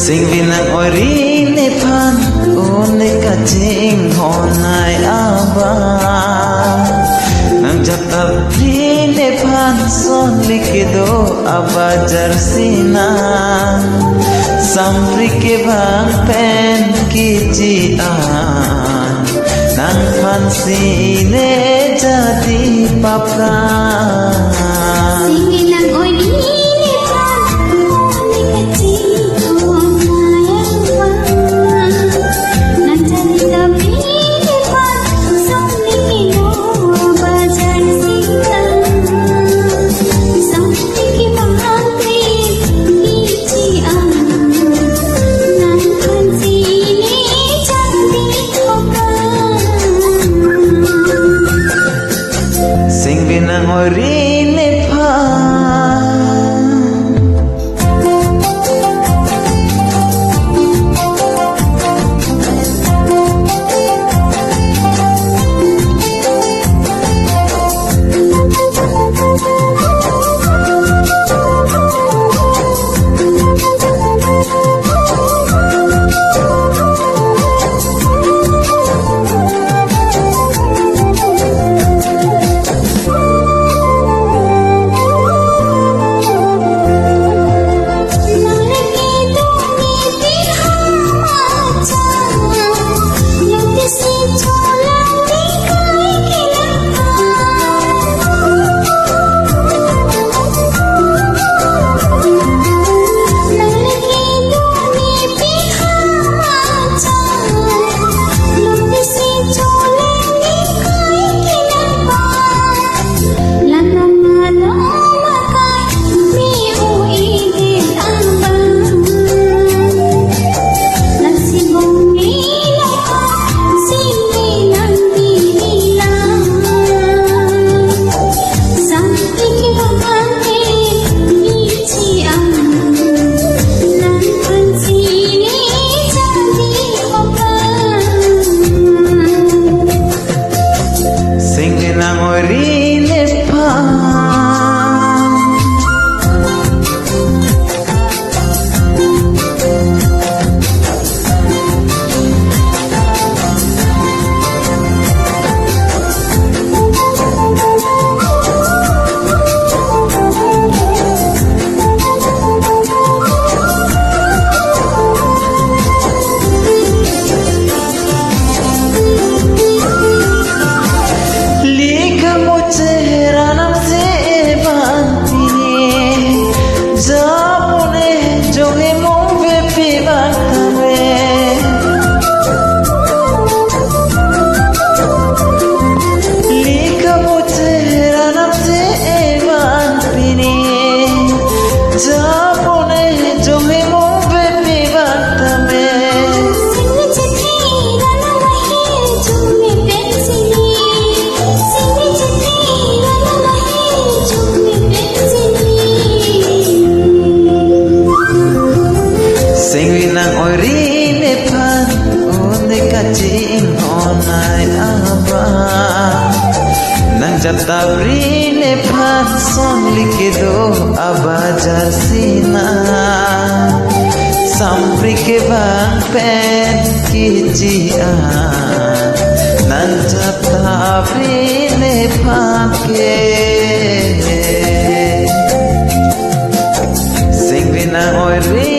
Sing vinang ori ne phan one ka ching honai aba nang jata ne phan son likido aba jarsina samri ke bang pen kiji an nang phan sine jadi papa sing vinang ori Binang ori ne phan Jatavri ne phan son likido aba jarsina samri ke bang pen kiji an nan jatavri ne phan ke sing vinang ori